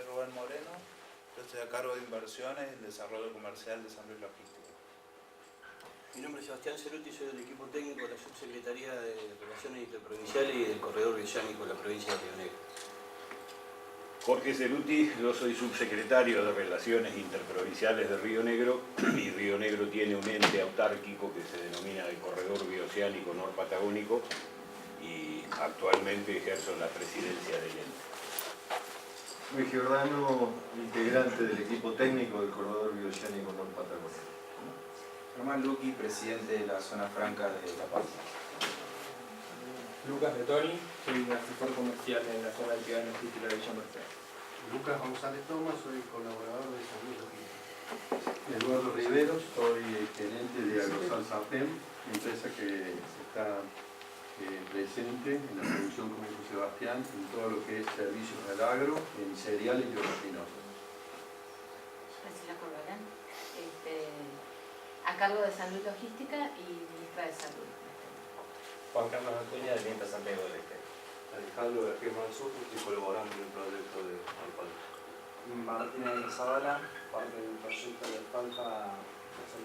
Rubén Moreno, yo estoy a cargo de inversiones y el desarrollo comercial de San Luis Logística. Mi nombre es Sebastián Ceruti, soy del equipo técnico de la Subsecretaría de Relaciones Interprovinciales y del Corredor Bioceánico de la provincia de Río Negro. Jorge Ceruti, yo soy subsecretario de Relaciones Interprovinciales de Río Negro y Río Negro tiene un ente autárquico que se denomina el Corredor Bioceánico Norpatagónico y actualmente ejerzo la presidencia del ente. Luis Giordano, integrante del equipo técnico del Corredor Bioceánico Norpatagónico. Román Luqui, presidente de la Zona Franca de La Paz. Lucas Betoni, soy asesor comercial en la zona de actividad logística de Villa Merced. Lucas González Tomás, soy colaborador de San Luis Logística. Eduardo Riveros, soy gerente de Agrosal Sapem, empresa que está presente en la producción, como dijo Sebastián, en todo lo que es servicios al agro, en cereales y oleaginosos. Priscila Corbalán, a cargo de San Luis Logística y ministra de Salud. Juan Carlos Acuña, de Mienta Santiago del Este. Alejandro de Firma del Sur, estoy colaborando en el proyecto de Alpal. Martínez Zavala, parte del proyecto de Alfalfa de San.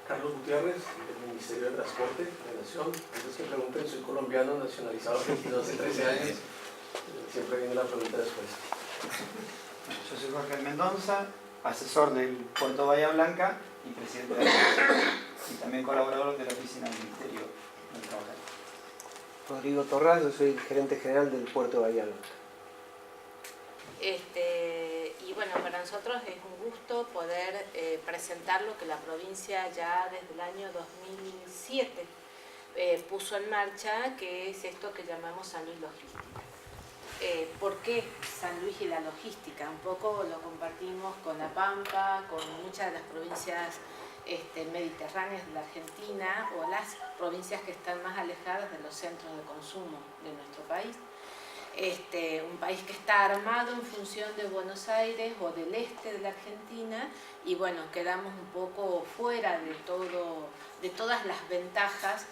Carlos Gutiérrez, del Ministerio de Transporte de la Nación. Antes que pregunten, soy colombiano, nacionalizado hace 13 años. Siempre viene la pregunta después. Yo soy Jorge Mendoza, asesor del Puerto Bahía Blanca y presidente de la y también colaborador de la oficina del Ministerio del Trabajo. Rodrigo Torras, yo soy el gerente general del Puerto de Bahía Blanca. Y bueno, para nosotros es un gusto poder presentar lo que la provincia ya desde el año 2007 puso en marcha, que es esto que llamamos San Luis Logística. ¿Por qué San Luis y la logística? Un poco lo compartimos con La Pampa, con muchas de las provincias mediterráneas de la Argentina o las provincias que están más alejadas de los centros de consumo de nuestro país. Un país que está armado en función de Buenos Aires o del este de la Argentina y bueno, quedamos un poco fuera de todas las ventajas,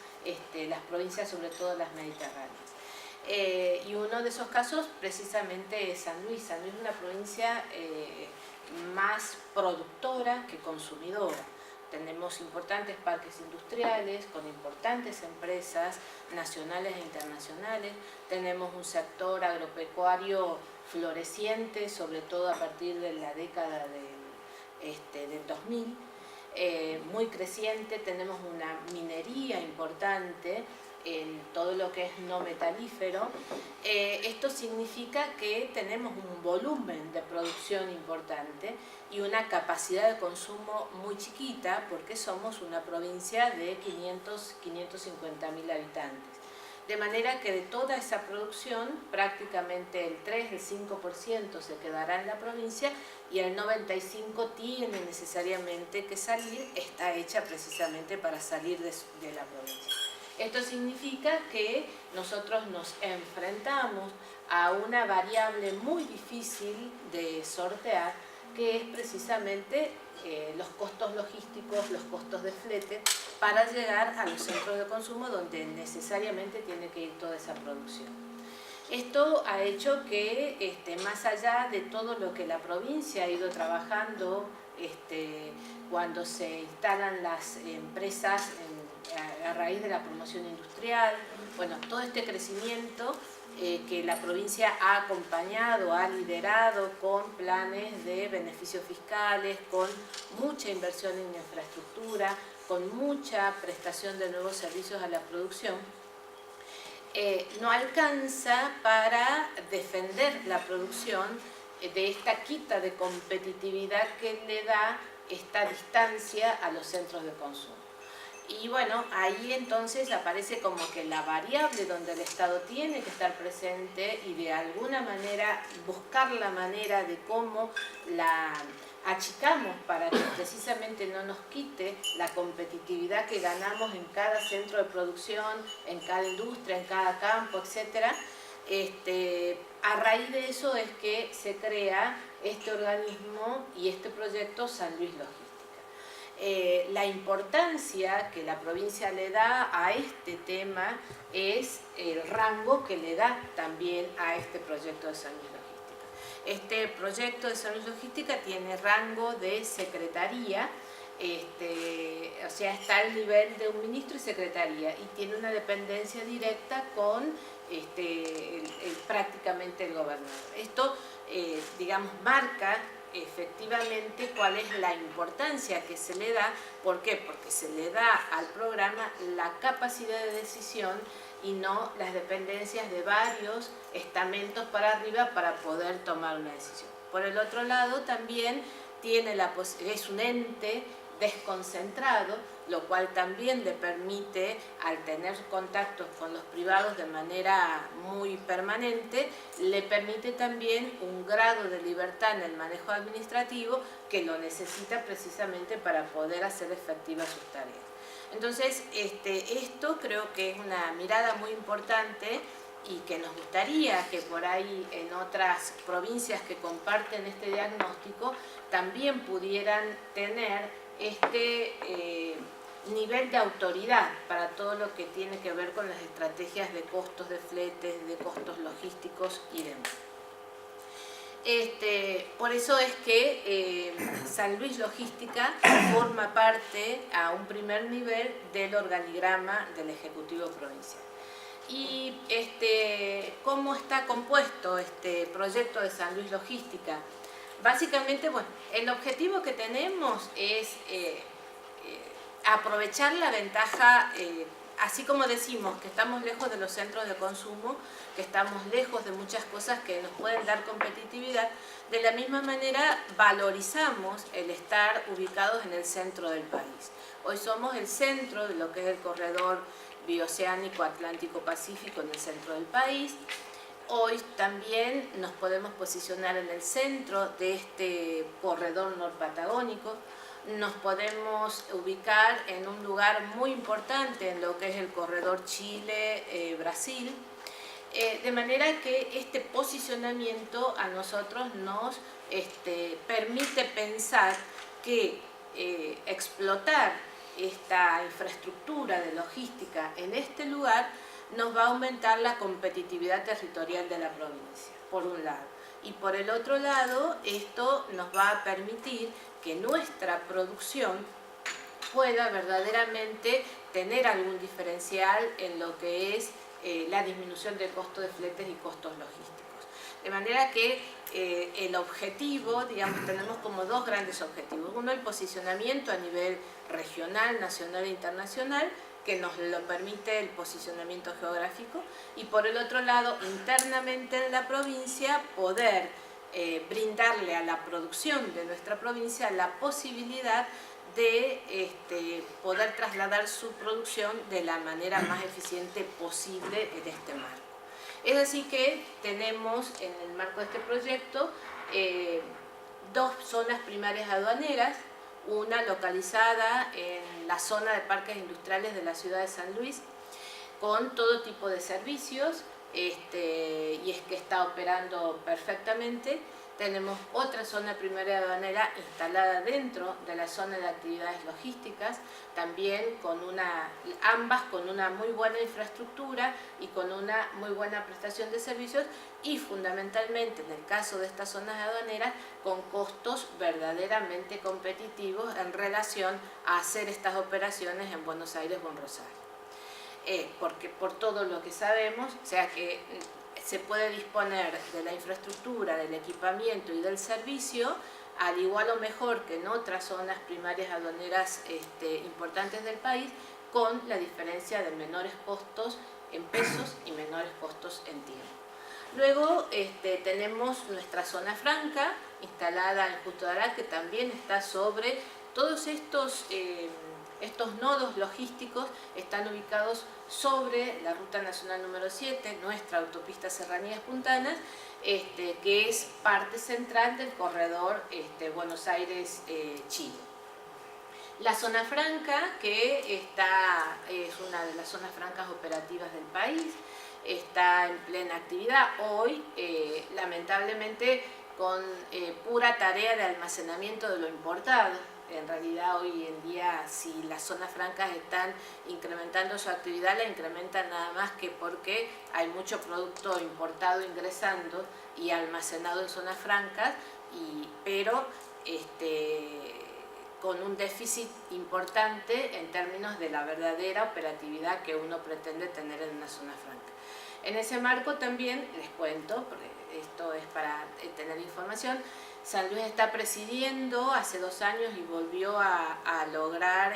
las provincias, sobre todo las mediterráneas. Y uno de esos casos precisamente es San Luis. San Luis es una provincia más productora que consumidora. Tenemos importantes parques industriales con importantes empresas nacionales e internacionales. Tenemos un sector agropecuario floreciente, sobre todo a partir de la década del 2000, muy creciente. Tenemos una minería importante en todo lo que es no metalífero. Esto significa que tenemos un volumen de producción importante y una capacidad de consumo muy chiquita porque somos una provincia de 550.000 habitantes. De manera que de toda esa producción prácticamente el 3, el 5% se quedará en la provincia y el 95% tiene necesariamente que salir, está hecha precisamente para salir de la provincia. Esto significa que nosotros nos enfrentamos a una variable muy difícil de sortear, que es precisamente los costos logísticos, los costos de flete, para llegar a los centros de consumo donde necesariamente tiene que ir toda esa producción. Esto ha hecho que, más allá de todo lo que la provincia ha ido trabajando, cuando se instalan las empresas a raíz de la promoción industrial, bueno, todo este crecimiento que la provincia ha acompañado, ha liderado con planes de beneficios fiscales, con mucha inversión en infraestructura, con mucha prestación de nuevos servicios a la producción, no alcanza para defender la producción de esta quita de competitividad que le da esta distancia a los centros de consumo. Y bueno, ahí entonces aparece como que la variable donde el Estado tiene que estar presente y de alguna manera buscar la manera de cómo la achicamos para que precisamente no nos quite la competitividad que ganamos en cada centro de producción, en cada industria, en cada campo, etc. A raíz de eso es que se crea este organismo y este proyecto San Luis Logística. La importancia que la provincia le da a este tema es el rango que le da también a este proyecto de San Luis Logística. Este proyecto de desarrollo logística tiene rango de secretaría, o sea, está al nivel de un ministro y secretaría, y tiene una dependencia directa con prácticamente el gobernador. Esto, digamos, marca efectivamente cuál es la importancia que se le da. ¿Por qué? Porque se le da al programa la capacidad de decisión y no las dependencias de varios estamentos para arriba para poder tomar una decisión. Por el otro lado, también es un ente desconcentrado, lo cual también le permite, al tener contactos con los privados de manera muy permanente, le permite también un grado de libertad en el manejo administrativo que lo necesita precisamente para poder hacer efectivas sus tareas. Entonces, esto creo que es una mirada muy importante y que nos gustaría que por ahí en otras provincias que comparten este diagnóstico también pudieran tener nivel de autoridad para todo lo que tiene que ver con las estrategias de costos de fletes, de costos logísticos y demás. Por eso es que San Luis Logística forma parte a un primer nivel del organigrama del Ejecutivo Provincial. Y ¿cómo está compuesto este proyecto de San Luis Logística? Básicamente, bueno, el objetivo que tenemos es aprovechar la ventaja, así como decimos que estamos lejos de los centros de consumo, que estamos lejos de muchas cosas que nos pueden dar competitividad, de la misma manera valorizamos el estar ubicados en el centro del país. Hoy somos el centro de lo que es el corredor bioceánico Atlántico-Pacífico en el centro del país. Hoy también nos podemos posicionar en el centro de este corredor norpatagónico, nos podemos ubicar en un lugar muy importante en lo que es el corredor Chile-Brasil, de manera que este posicionamiento a nosotros nos permite pensar que explotar esta infraestructura de logística en este lugar nos va a aumentar la competitividad territorial de la provincia, por un lado. Y por el otro lado, esto nos va a permitir que nuestra producción pueda verdaderamente tener algún diferencial en lo que es la disminución del costo de fletes y costos logísticos. De manera que el objetivo, digamos, tenemos como dos grandes objetivos. Uno, el posicionamiento a nivel regional, nacional e internacional, que nos lo permite el posicionamiento geográfico, y por el otro lado, internamente en la provincia, poder brindarle a la producción de nuestra provincia la posibilidad de poder trasladar su producción de la manera más eficiente posible en este marco. Es así que tenemos en el marco de este proyecto dos zonas primarias aduaneras, una localizada en la zona de parques industriales de la ciudad de San Luis, con todo tipo de servicios, y es que está operando perfectamente. Tenemos otra zona primaria aduanera instalada dentro de la zona de actividades logísticas, también ambas con una muy buena infraestructura y con una muy buena prestación de servicios, y fundamentalmente en el caso de estas zonas aduaneras con costos verdaderamente competitivos en relación a hacer estas operaciones en Buenos Aires o en Rosario. Porque por todo lo que sabemos, o sea que se puede disponer de la infraestructura, del equipamiento y del servicio al igual o mejor que en otras zonas primarias aduaneras importantes del país, con la diferencia de menores costos en pesos y menores costos en tiempo. Luego tenemos nuestra zona franca instalada en Justo de Aral, que también está sobre todos estos nodos logísticos, están ubicados sobre la Ruta Nacional número 7, nuestra autopista Serranías Puntanas, que es parte central del corredor Buenos Aires-Chile. La zona franca, que es una de las zonas francas operativas del país, está en plena actividad hoy, lamentablemente con pura tarea de almacenamiento de lo importado. en realidad hoy en día si las zonas francas están incrementando su actividad, la incrementan nada más que porque hay mucho producto importado ingresando y almacenado en zonas francas, pero con un déficit importante en términos de la verdadera operatividad que uno pretende tener en una zona franca. En ese marco también, les cuento, porque esto es para tener información, San Luis está presidiendo hace 2 años y volvió a lograr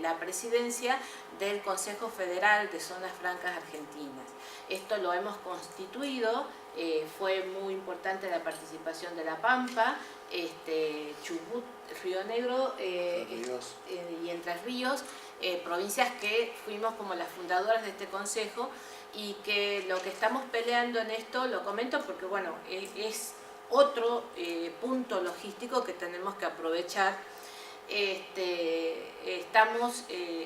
la presidencia del Consejo Federal de Zonas Francas Argentinas. Esto lo hemos constituido, fue muy importante la participación de La Pampa, Chubut, Río Negro y Entre Ríos, provincias que fuimos como las fundadoras de este consejo, y que lo que estamos peleando en esto, lo comento porque bueno, es otro punto logístico que tenemos que aprovechar.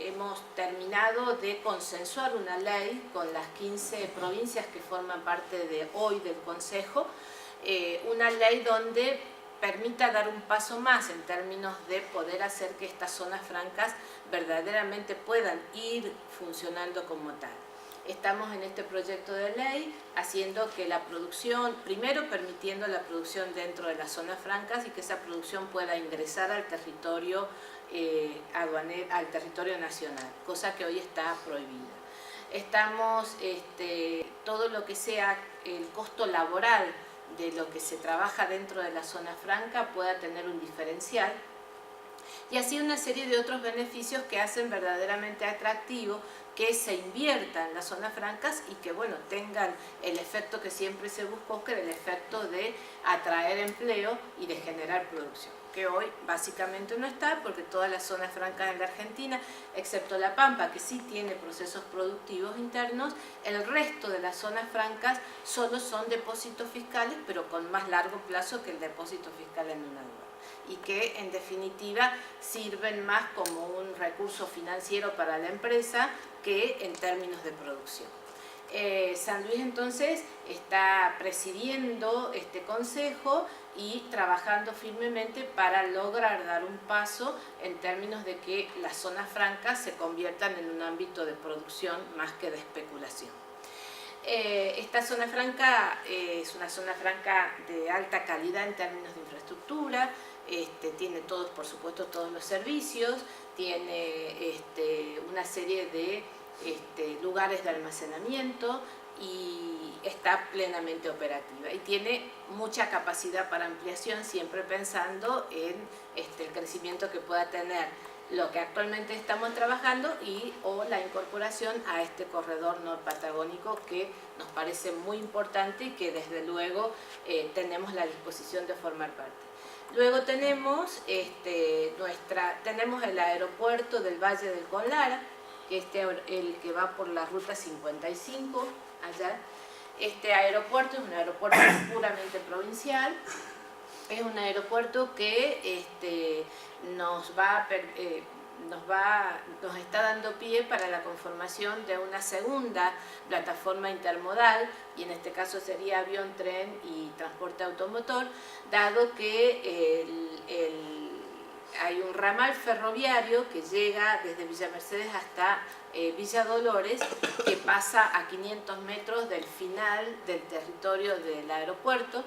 Hemos terminado de consensuar una ley con las 15 provincias que forman parte de hoy del Consejo, una ley donde permita dar un paso más en términos de poder hacer que estas zonas francas verdaderamente puedan ir funcionando como tal. Estamos en este proyecto de ley haciendo que la producción, primero permitiendo la producción dentro de las zonas francas y que esa producción pueda ingresar al territorio aduanero, al territorio nacional, cosa que hoy está prohibida. Estamos, todo lo que sea el costo laboral de lo que se trabaja dentro de la zona franca pueda tener un diferencial, y así una serie de otros beneficios que hacen verdaderamente atractivo que se invierta en las zonas francas y que bueno, tengan el efecto que siempre se buscó, que era el efecto de atraer empleo y de generar producción, que hoy básicamente no está, porque todas las zonas francas en la Argentina, excepto La Pampa, que sí tiene procesos productivos internos, el resto de las zonas francas solo son depósitos fiscales, pero con más largo plazo que el depósito fiscal en una aduana, y que en definitiva sirven más como un recurso financiero para la empresa que en términos de producción. San Luis entonces está presidiendo este consejo y trabajando firmemente para lograr dar un paso en términos de que las zonas francas se conviertan en un ámbito de producción más que de especulación. Esta zona franca es una zona franca de alta calidad en términos de infraestructura, tiene todos, por supuesto, todos los servicios, tiene una serie de lugares de almacenamiento y está plenamente operativa y tiene mucha capacidad para ampliación, siempre pensando en el crecimiento que pueda tener lo que actualmente estamos trabajando o la incorporación a este corredor norpatagónico que nos parece muy importante y que desde luego tenemos la disposición de formar parte. Luego tenemos, tenemos el aeropuerto del Valle del Conlara, que es el que va por la ruta 55 allá. Este aeropuerto es un aeropuerto puramente provincial, es un aeropuerto que nos está dando pie para la conformación de una segunda plataforma intermodal, y en este caso sería avión, tren y transporte automotor, dado que hay un ramal ferroviario que llega desde Villa Mercedes hasta Villa Dolores, que pasa a 500 metros del final del territorio del aeropuerto.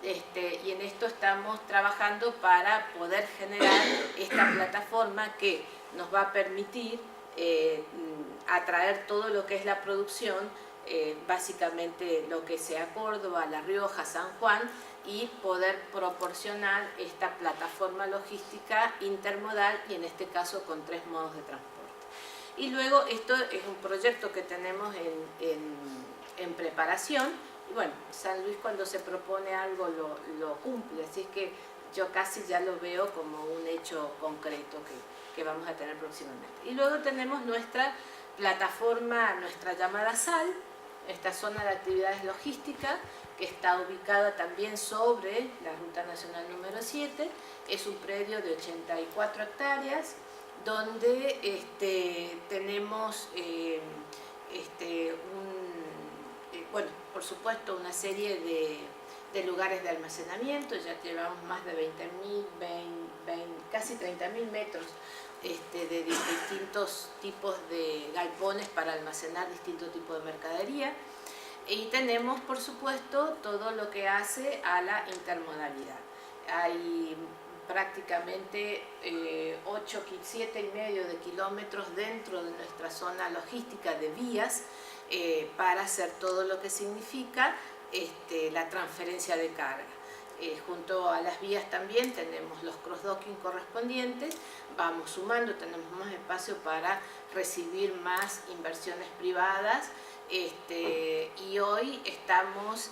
Y en esto estamos trabajando para poder generar esta plataforma que nos va a permitir atraer todo lo que es la producción, básicamente lo que sea Córdoba, La Rioja, San Juan, y poder proporcionar esta plataforma logística intermodal y en este caso con 3 modos de transporte. Y luego esto es un proyecto que tenemos en preparación. Y bueno, San Luis cuando se propone algo lo cumple, así es que yo casi ya lo veo como un hecho concreto que vamos a tener próximamente. Y luego tenemos nuestra plataforma, nuestra llamada SAL, esta zona de actividades logísticas, que está ubicada también sobre la Ruta Nacional número 7, es un predio de 84 hectáreas, donde tenemos bueno, por supuesto, una serie de lugares de almacenamiento, ya llevamos más de 20.000 casi 30.000 metros de distintos tipos de galpones para almacenar distintos tipos de mercadería. Y tenemos, por supuesto, todo lo que hace a la intermodalidad. Hay prácticamente 7,5 de kilómetros dentro de nuestra zona logística de vías para hacer todo lo que significa la transferencia de carga. Junto a las vías también tenemos los cross-docking correspondientes, vamos sumando, tenemos más espacio para recibir más inversiones privadas. Y hoy estamos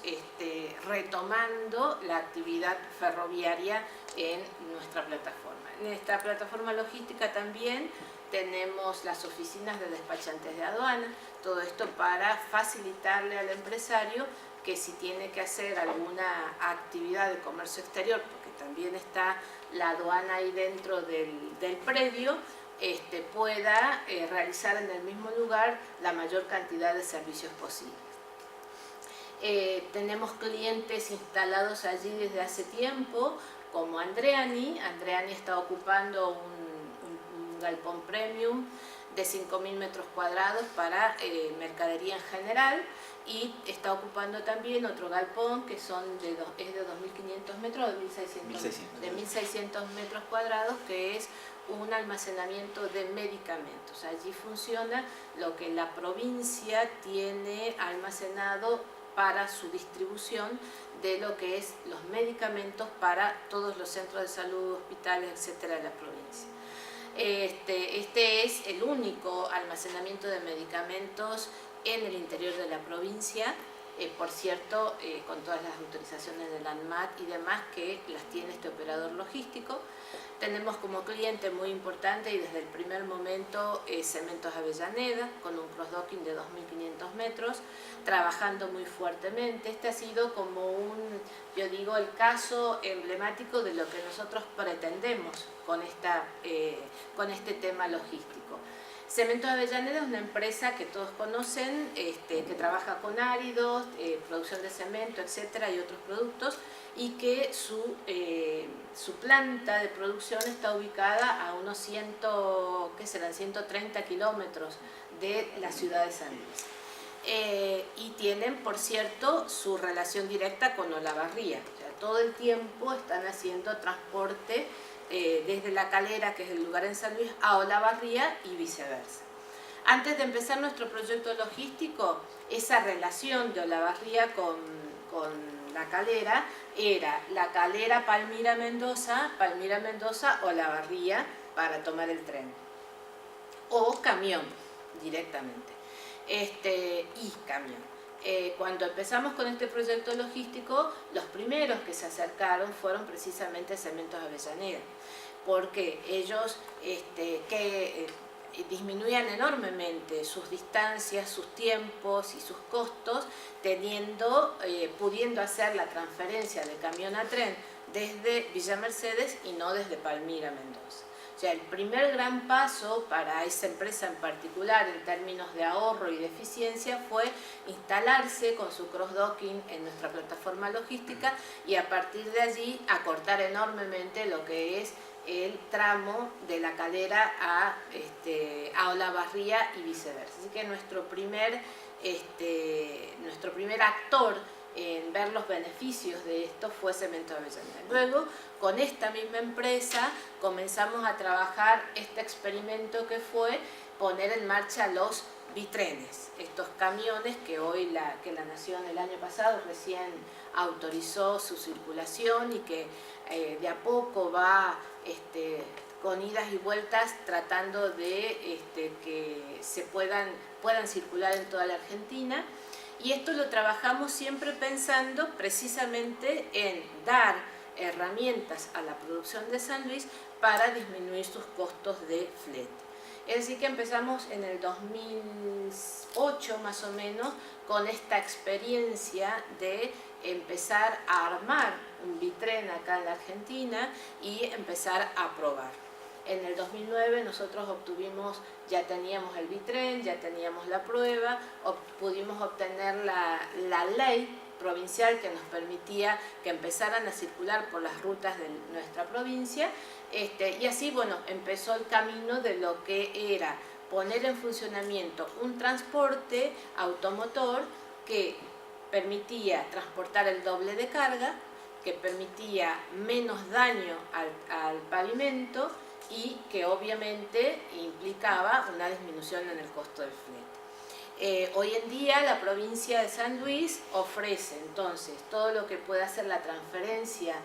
retomando la actividad ferroviaria en nuestra plataforma. En esta plataforma logística también tenemos las oficinas de despachantes de aduana, todo esto para facilitarle al empresario que si tiene que hacer alguna actividad de comercio exterior, porque también está la aduana ahí dentro del predio, pueda realizar en el mismo lugar la mayor cantidad de servicios posibles. Tenemos clientes instalados allí desde hace tiempo, como Andreani. Andreani está ocupando un galpón premium de 5.000 metros cuadrados para mercadería en general, y está ocupando también otro galpón que es de 2.500 metros o de 1.600 metros cuadrados, que es un almacenamiento de medicamentos. Allí funciona lo que la provincia tiene almacenado para su distribución de lo que es los medicamentos para todos los centros de salud, hospitales, etcétera, de la provincia. Este es el único almacenamiento de medicamentos en el interior de la provincia, por cierto, con todas las autorizaciones del ANMAT y demás que las tiene este operador logístico. Tenemos como cliente muy importante y desde el primer momento Cementos Avellaneda, con un cross-docking de 2.500 metros, trabajando muy fuertemente. Este ha sido como el caso emblemático de lo que nosotros pretendemos con este tema logístico. Cementos Avellaneda es una empresa que todos conocen, que trabaja con áridos, producción de cemento, etcétera, y otros productos, y que su planta de producción está ubicada a unos 130 kilómetros de la ciudad de San Luis. Y tienen, por cierto, su relación directa con Olavarría. O sea, todo el tiempo están haciendo transporte desde La Calera, que es el lugar en San Luis, a Olavarría y viceversa. Antes de empezar nuestro proyecto logístico, esa relación de Olavarría con La Calera era La Calera, Palmira, Mendoza, Olavarría para tomar el tren. O camión, directamente. Y camión. Cuando empezamos con este proyecto logístico, los primeros que se acercaron fueron precisamente Cementos Avellaneda, porque ellos disminuían enormemente sus distancias, sus tiempos y sus costos, pudiendo hacer la transferencia de camión a tren desde Villa Mercedes y no desde Palmira a Mendoza. O sea, el primer gran paso para esa empresa en particular en términos de ahorro y de eficiencia fue instalarse con su cross-docking en nuestra plataforma logística y a partir de allí acortar enormemente lo que es el tramo de La Calera a Olavarría y viceversa. Así que nuestro primer actor en ver los beneficios de esto fue Cementos Avellaneda. Luego, con esta misma empresa, comenzamos a trabajar este experimento que fue poner en marcha los bitrenes, estos camiones que la Nación el año pasado recién autorizó su circulación y que de a poco va con idas y vueltas tratando de que se puedan circular en toda la Argentina. Y esto lo trabajamos siempre pensando precisamente en dar herramientas a la producción de San Luis para disminuir sus costos de flete. Es decir, que empezamos en el 2008 más o menos con esta experiencia de empezar a armar un bitren acá en la Argentina y empezar a probar. En el 2009 nosotros ya teníamos el bitren, ya teníamos la prueba, pudimos obtener la ley provincial que nos permitía que empezaran a circular por las rutas de nuestra provincia, y así, bueno, empezó el camino de lo que era poner en funcionamiento un transporte automotor que permitía transportar el doble de carga, que permitía menos daño al pavimento y que obviamente implicaba una disminución en el costo del flete. Hoy en día la provincia de San Luis ofrece entonces todo lo que pueda ser la transferencia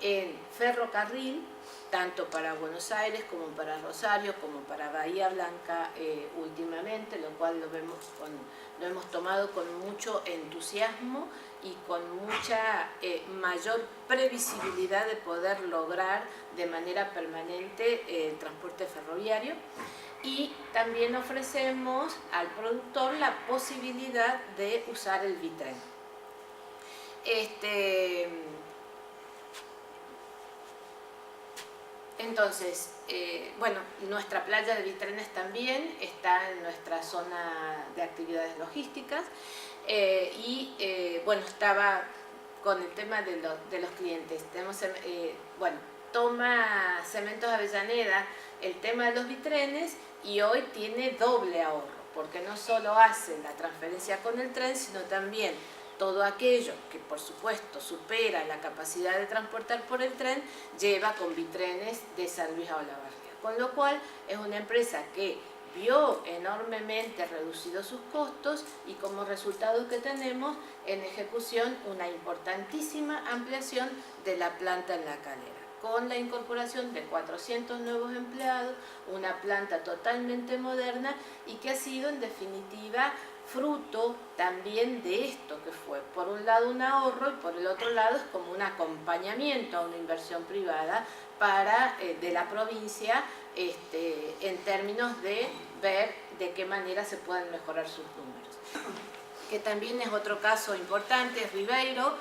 en ferrocarril, tanto para Buenos Aires como para Rosario, como para Bahía Blanca últimamente, lo cual lo hemos tomado con mucho entusiasmo y con mucha mayor previsibilidad de poder lograr de manera permanente el transporte ferroviario. Y también ofrecemos al productor la posibilidad de usar el bitren. Entonces, bueno, nuestra playa de bitrenes también está en nuestra zona de actividades logísticas bueno, estaba con el tema de los clientes. Tenemos, bueno, toma Cementos Avellaneda el tema de los bitrenes y hoy tiene doble ahorro, porque no solo hace la transferencia con el tren, sino también todo aquello que por supuesto supera la capacidad de transportar por el tren, lleva con bitrenes de San Luis a Olavarría. Con lo cual es una empresa que vio enormemente reducidos sus costos y como resultado que tenemos en ejecución una importantísima ampliación de la planta en La Calera, con la incorporación de 400 nuevos empleados, una planta totalmente moderna y que ha sido en definitiva fruto también de esto que fue, por un lado un ahorro y por el otro lado es como un acompañamiento a una inversión privada de la provincia en términos de ver de qué manera se pueden mejorar sus números. Que también es otro caso importante, es Ribeiro,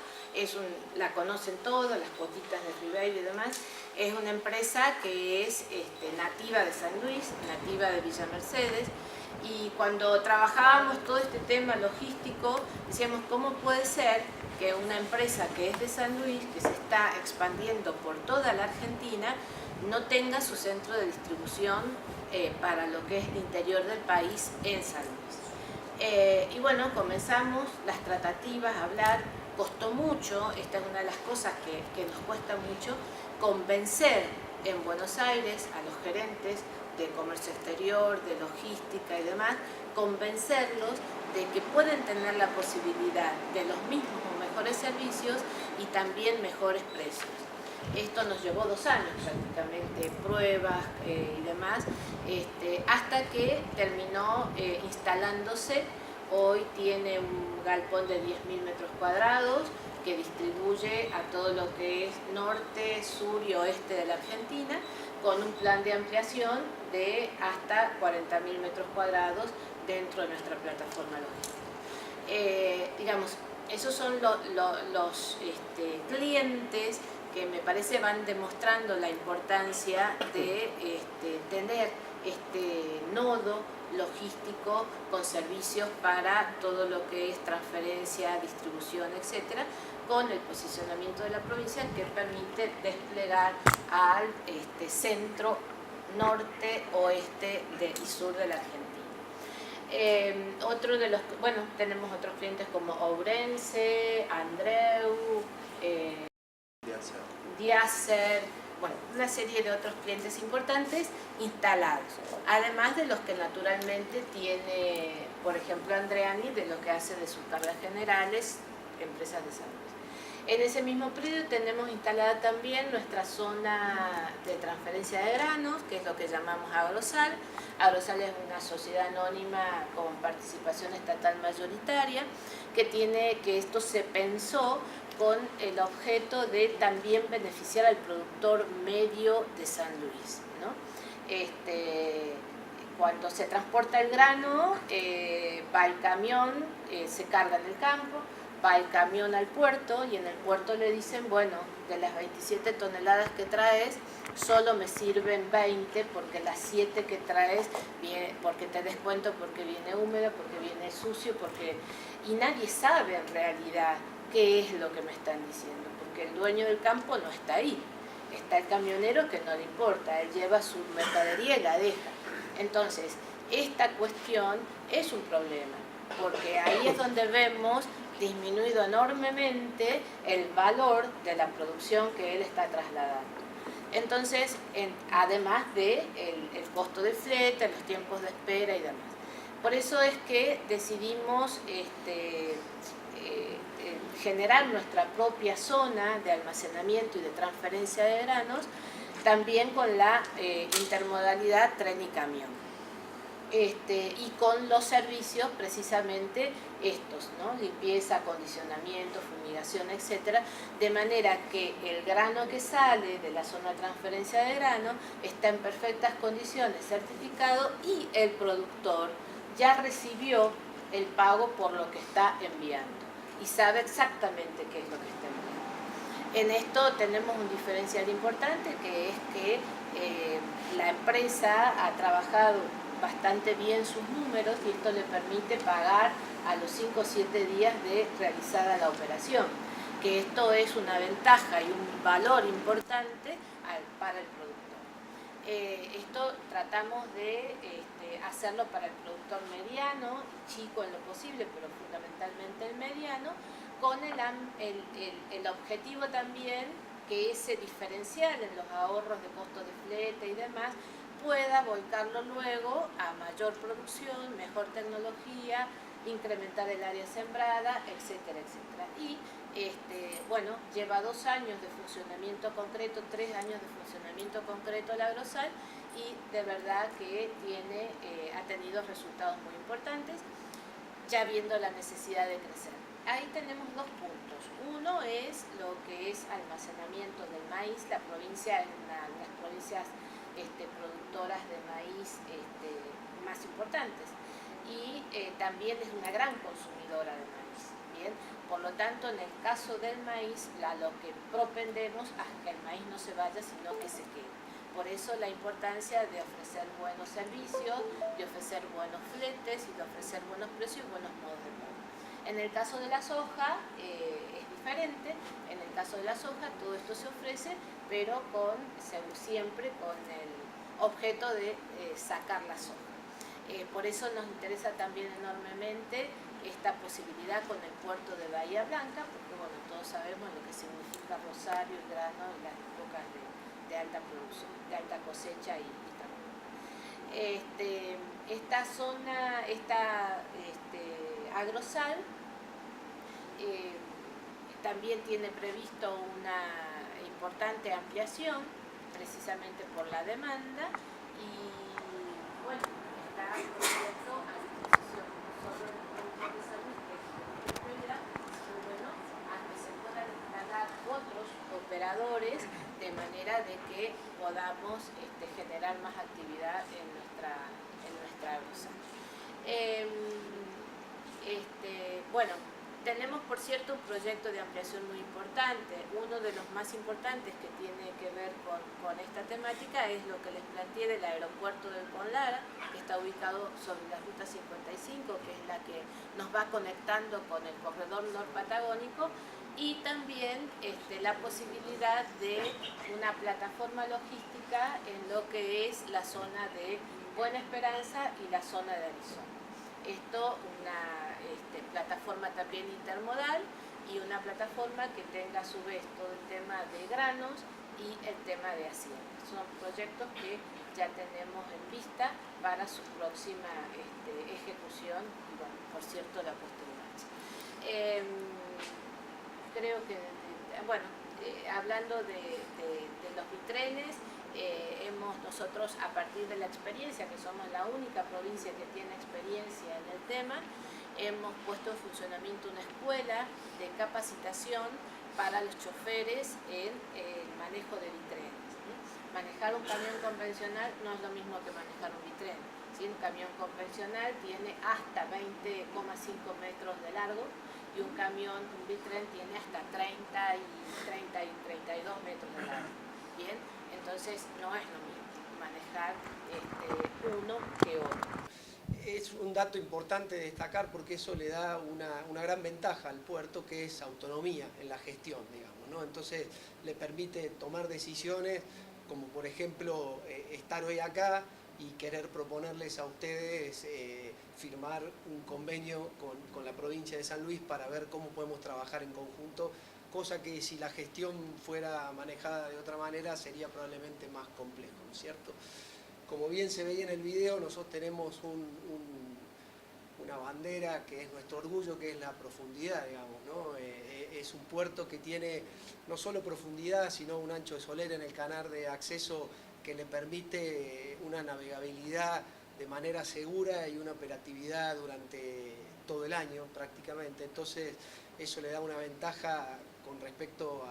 la conocen todos, las cuotitas de Ribeiro y demás, es una empresa que es nativa de San Luis, nativa de Villa Mercedes, y cuando trabajábamos todo este tema logístico, decíamos cómo puede ser que una empresa que es de San Luis, que se está expandiendo por toda la Argentina, no tenga su centro de distribución para lo que es el interior del país en San Luis. Y bueno, comenzamos las tratativas a hablar, costó mucho, esta es una de las cosas que nos cuesta mucho, convencer en Buenos Aires a los gerentes de comercio exterior, de logística y demás, convencerlos de que pueden tener la posibilidad de los mismos o mejores servicios y también mejores precios. Esto nos llevó 2 años prácticamente, pruebas y demás, hasta que terminó instalándose. Hoy tiene un galpón de 10.000 metros cuadrados que distribuye a todo lo que es norte, sur y oeste de la Argentina, con un plan de ampliación de hasta 40.000 metros cuadrados dentro de nuestra plataforma logística. Digamos, esos son los clientes que me parece van demostrando la importancia de tener este nodo logístico con servicios para todo lo que es transferencia, distribución, etcétera, con el posicionamiento de la provincia que permite desplegar al centro, norte, oeste y sur de la Argentina. Bueno, tenemos otros clientes como Ourense, Andreu, Diacer, bueno, una serie de otros clientes importantes instalados, además de los que naturalmente tiene, por ejemplo, Andreani, de lo que hace de sus cargas generales, empresas de San Luis. En ese mismo predio tenemos instalada también nuestra zona de transferencia de granos, que es lo que llamamos Agrosal. Agrosal es una sociedad anónima con participación estatal mayoritaria, que esto se pensó con el objeto de también beneficiar al productor medio de San Luis, ¿no? Cuando se transporta el grano, va el camión, se carga en el campo, va el camión al puerto y en el puerto le dicen, bueno, de las 27 toneladas que traes, solo me sirven 20 porque las 7 que traes, porque te descuento porque viene húmedo, porque viene sucio, y nadie sabe en realidad qué es lo que me están diciendo, porque el dueño del campo no está ahí, está el camionero que no le importa, él lleva su mercadería y la deja. Entonces, esta cuestión es un problema, porque ahí es donde vemos disminuido enormemente el valor de la producción que él está trasladando. Entonces, además de el costo del flete, los tiempos de espera y demás. Por eso es que decidimos generar nuestra propia zona de almacenamiento y de transferencia de granos, también con la intermodalidad tren y camión. Y con los servicios precisamente estos, ¿no? Limpieza, acondicionamiento, fumigación, etcétera, de manera que el grano que sale de la zona de transferencia de grano está en perfectas condiciones, certificado, y el productor ya recibió el pago por lo que está enviando y sabe exactamente qué es lo que está enviando. En esto tenemos un diferencial importante, que es que la empresa ha trabajado bastante bien sus números y esto le permite pagar a los 5 o 7 días de realizada la operación, que esto es una ventaja y un valor importante para el productor. Esto tratamos de hacerlo para el productor mediano, chico en lo posible, pero fundamentalmente el mediano, con el objetivo también que ese diferencial en los ahorros de costos de flete y demás pueda volcarlo luego a mayor producción, mejor tecnología, incrementar el área sembrada, etcétera, etcétera. Y bueno, lleva 2 años de funcionamiento concreto, 3 años de funcionamiento concreto el Agrosal, y de verdad que ha tenido resultados muy importantes, ya viendo la necesidad de crecer. Ahí tenemos 2 puntos. Uno es lo que es almacenamiento del maíz, la provincia, las provincias productoras de maíz más importantes, y también es una gran consumidora de maíz. Bien, por lo tanto, en el caso del maíz, lo que propendemos es que el maíz no se vaya, sino que se quede. Por eso la importancia de ofrecer buenos servicios, de ofrecer buenos fletes y de ofrecer buenos precios y buenos modos de pago. En el caso de la soja es diferente. En el caso de la soja todo esto se ofrece, pero siempre con el objeto de sacar la soja. Por eso nos interesa también enormemente esta posibilidad con el puerto de Bahía Blanca, porque bueno, todos sabemos lo que significa Rosario, el grano y las épocas de alta producción, de alta cosecha y también. Esta zona, Agrosal, también tiene previsto una importante ampliación, precisamente por la demanda, y bueno, está proyecto a disposición solo del productor de salud, que es primera, y bueno, a que se puedan instalar otros operadores, de manera de que podamos generar más actividad en nuestra Agrosal. Bueno, tenemos, por cierto, un proyecto de ampliación muy importante. Uno de los más importantes que tiene que ver con esta temática es lo que les planteé del aeropuerto del Conlara, que está ubicado sobre la Ruta 55, que es la que nos va conectando con el corredor norpatagónico, y también la posibilidad de una plataforma logística en lo que es la zona de Buena Esperanza y la zona de Arizona. Esto, una plataforma también intermodal y una plataforma que tenga a su vez todo el tema de granos y el tema de hacienda. Son proyectos que ya tenemos en vista para su próxima ejecución y, bueno, por cierto, la puesta en marcha. Creo que, bueno, hablando de los bitrenes, nosotros, a partir de la experiencia, que somos la única provincia que tiene experiencia en el tema, hemos puesto en funcionamiento una escuela de capacitación para los choferes en el manejo de bitrenes. Manejar un camión convencional no es lo mismo que manejar un bitrén. Un camión convencional tiene hasta 20,5 metros de largo y un camión, un bitren tiene hasta 30 y 32 metros de largo. Bien, entonces no es lo mismo manejar uno que otro. Es un dato importante destacar porque eso le da una gran ventaja al puerto, que es autonomía en la gestión, digamos, ¿no? Entonces le permite tomar decisiones como por ejemplo estar hoy acá y querer proponerles a ustedes firmar un convenio con la provincia de San Luis para ver cómo podemos trabajar en conjunto, cosa que si la gestión fuera manejada de otra manera sería probablemente más complejo, ¿no es cierto? Como bien se veía en el video, nosotros tenemos una bandera que es nuestro orgullo, que es la profundidad, digamos, ¿no? Es un puerto que tiene no solo profundidad, sino un ancho de solera en el canal de acceso que le permite una navegabilidad de manera segura y una operatividad durante todo el año prácticamente. Entonces eso le da una ventaja con respecto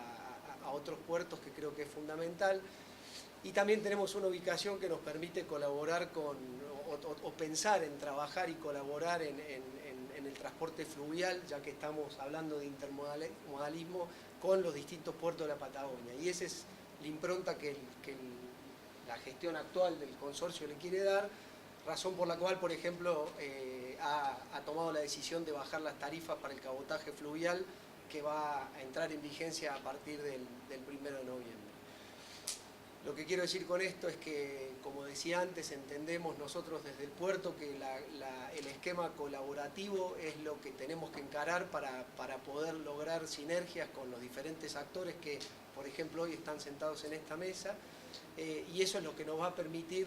a otros puertos que creo que es fundamental. Y también tenemos una ubicación que nos permite colaborar o pensar en trabajar y colaborar en el transporte fluvial, ya que estamos hablando de intermodalismo con los distintos puertos de la Patagonia. Y esa es la impronta que la gestión actual del consorcio le quiere dar, razón por la cual, por ejemplo, ha tomado la decisión de bajar las tarifas para el cabotaje fluvial, que va a entrar en vigencia a partir del 1 de noviembre. Lo que quiero decir con esto es que, como decía antes, entendemos nosotros desde el puerto que el esquema colaborativo es lo que tenemos que encarar para poder lograr sinergias con los diferentes actores que, por ejemplo, hoy están sentados en esta mesa, y eso es lo que nos va a permitir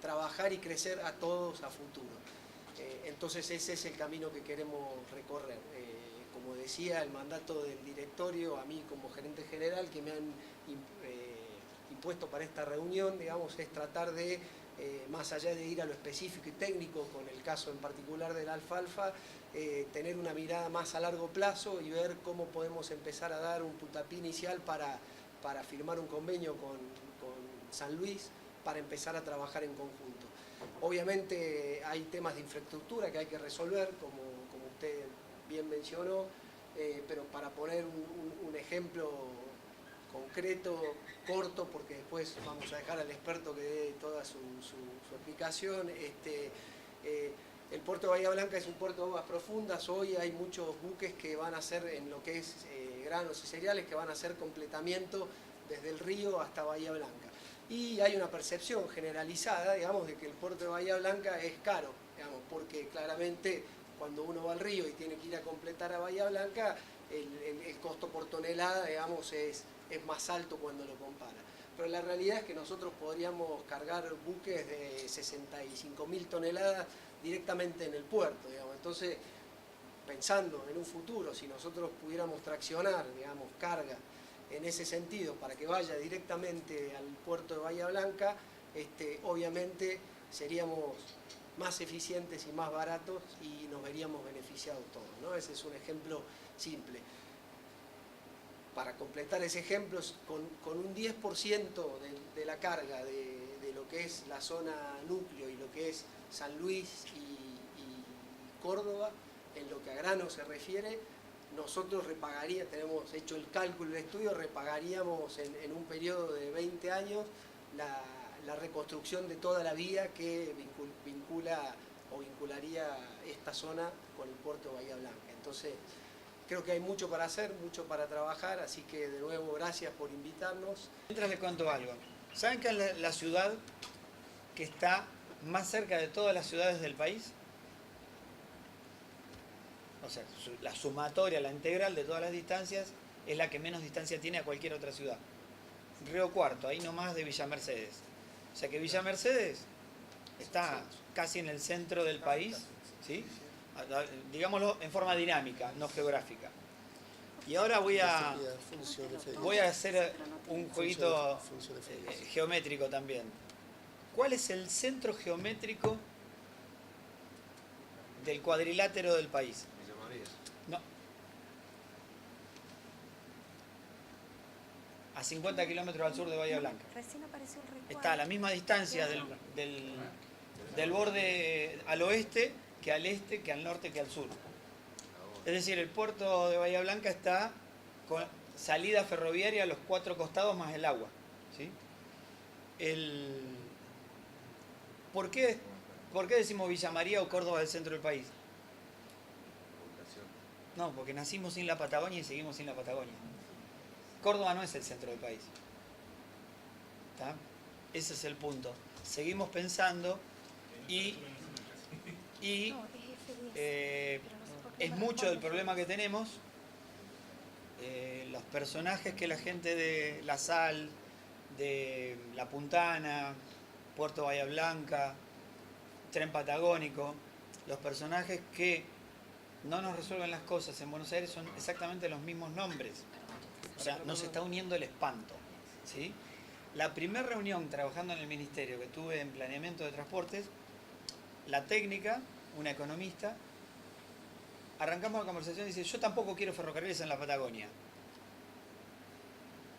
trabajar y crecer a todos a futuro. Entonces ese es el camino que queremos recorrer. Como decía, el mandato del directorio, a mí como gerente general, que me han impuesto para esta reunión, digamos, es tratar de, más allá de ir a lo específico y técnico, con el caso en particular del alfalfa, tener una mirada más a largo plazo y ver cómo podemos empezar a dar un puntapié inicial para firmar un convenio con San Luis, para empezar a trabajar en conjunto. Obviamente hay temas de infraestructura que hay que resolver, como usted bien mencionó, pero para poner un ejemplo concreto, corto, porque después vamos a dejar al experto que dé toda su explicación. El puerto de Bahía Blanca es un puerto de aguas profundas. Hoy hay muchos buques que van a hacer, en lo que es granos y cereales, que van a hacer completamiento desde el río hasta Bahía Blanca. Y hay una percepción generalizada, digamos, de que el puerto de Bahía Blanca es caro, digamos, porque claramente cuando uno va al río y tiene que ir a completar a Bahía Blanca, el costo por tonelada, digamos, es más alto cuando lo compara. Pero la realidad es que nosotros podríamos cargar buques de 65.000 toneladas directamente en el puerto, digamos. Entonces, pensando en un futuro, si nosotros pudiéramos traccionar, digamos, carga en ese sentido para que vaya directamente al puerto de Bahía Blanca, obviamente seríamos más eficientes y más baratos y nos veríamos beneficiados todos, ¿no? Ese es un ejemplo simple. Para completar ese ejemplo, con un 10% de la carga de lo que es la zona núcleo y lo que es San Luis y Córdoba, en lo que a grano se refiere, nosotros repagaríamos, tenemos hecho el cálculo del estudio, repagaríamos en un periodo de 20 años la reconstrucción de toda la vía que vincularía esta zona con el puerto de Bahía Blanca. Entonces, creo que hay mucho para hacer, mucho para trabajar, así que de nuevo gracias por invitarnos. Mientras les cuento algo. ¿Saben que la ciudad que está más cerca de todas las ciudades del país? O sea, la sumatoria, la integral de todas las distancias es la que menos distancia tiene a cualquier otra ciudad. Río Cuarto, ahí nomás de Villa Mercedes. O sea que Villa Mercedes está casi en el centro del país, ¿sí? Digámoslo en forma dinámica, no geográfica. Y ahora voy a hacer un jueguito geométrico también. ¿Cuál es el centro geométrico del cuadrilátero del país? No. A 50 kilómetros al sur de Bahía Blanca. Está a la misma distancia del borde al oeste, que al este, que al norte, que al sur. Es decir, el puerto de Bahía Blanca está con salida ferroviaria a los 4 costados más el agua. ¿Sí? ¿Por qué decimos Villa María o Córdoba del centro del país? No, porque nacimos sin la Patagonia y seguimos sin la Patagonia. Córdoba no es el centro del país. ¿Está? Ese es el punto. Seguimos pensando y es mucho del problema que tenemos. Los personajes que la gente de La Sal, de La Puntana, Puerto Bahía Blanca, Tren Patagónico, los personajes que no nos resuelven las cosas en Buenos Aires son exactamente los mismos nombres. O sea, nos está uniendo el espanto. ¿Sí? La primera reunión trabajando en el ministerio que tuve en planeamiento de transportes, la técnica, una economista, arrancamos la conversación y dice, yo tampoco quiero ferrocarriles en la Patagonia.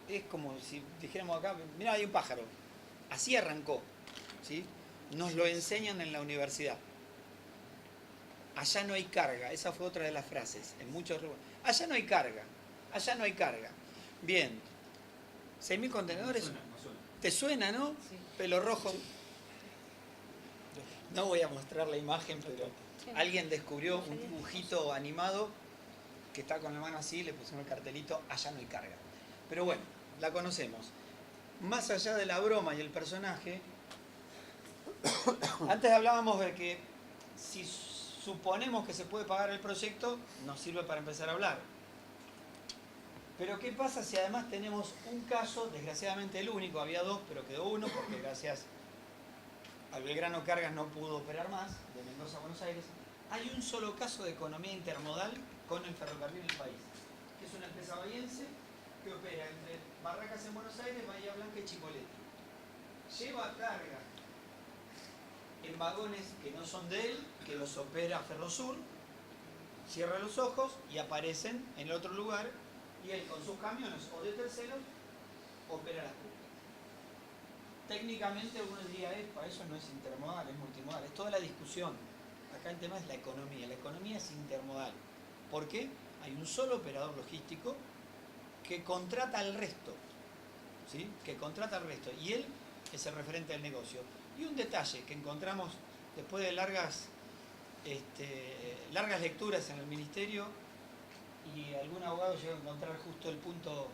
Es como si dijéramos acá, mirá, hay un pájaro. Así arrancó. ¿Sí? Nos lo enseñan en la universidad. Allá no hay carga, esa fue otra de las frases. En muchos lugares. Allá no hay carga, allá no hay carga. Bien, 6.000 contenedores. Me suena. ¿Te suena, no? Sí. Pelo rojo. No voy a mostrar la imagen, pero alguien descubrió un dibujito animado que está con la mano así, le pusimos el cartelito, allá no hay carga. Pero bueno, la conocemos. Más allá de la broma y el personaje, antes hablábamos de que si suponemos que se puede pagar el proyecto, nos sirve para empezar a hablar. Pero ¿qué pasa si además tenemos un caso, desgraciadamente el único, había 2, pero quedó 1, porque gracias al Belgrano Cargas no pudo operar más, de Mendoza a Buenos Aires? Hay un solo caso de economía intermodal con el ferrocarril del país, que es una empresa bahiense que opera entre Barracas en Buenos Aires, Bahía Blanca y Chipoleti. Lleva carga en vagones que no son de él, que los opera Ferrosur, cierra los ojos y aparecen en el otro lugar, y él con sus camiones o de terceros opera las rutas. Técnicamente uno diría, para eso no es intermodal, es multimodal, es toda la discusión. Acá el tema es la economía es intermodal. ¿Por qué? Hay un solo operador logístico que contrata al resto, ¿sí? Que contrata al resto, y él es el referente del negocio. Y un detalle que encontramos después de largas lecturas en el ministerio, y algún abogado llegó a encontrar justo el punto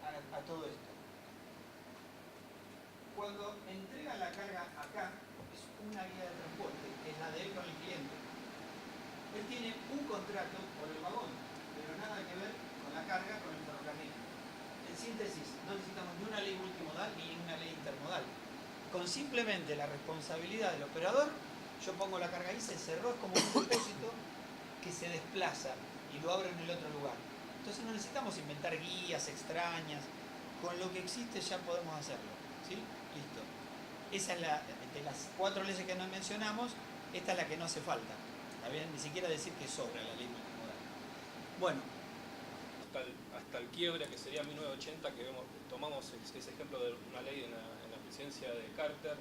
a todo esto. Cuando entregan la carga acá, es una guía de transporte, que es la de él con el cliente. Él tiene un contrato por el vagón, pero nada que ver con la carga con el ferrocarril. En síntesis, no necesitamos ni una ley multimodal ni una ley intermodal. Con simplemente la responsabilidad del operador, yo pongo la carga ahí, se cerró, es como un depósito que se desplaza y lo abro en el otro lugar. Entonces no necesitamos inventar guías extrañas, con lo que existe ya podemos hacerlo. ¿Sí? Listo. Esa es de las 4 leyes que nos mencionamos, esta es la que no hace falta. ¿Está bien? Ni siquiera decir que sobra la ley multimodal. Bueno. Hasta el quiebre, que sería 1980, que tomamos ese ejemplo de una ley en la presidencia de Carter,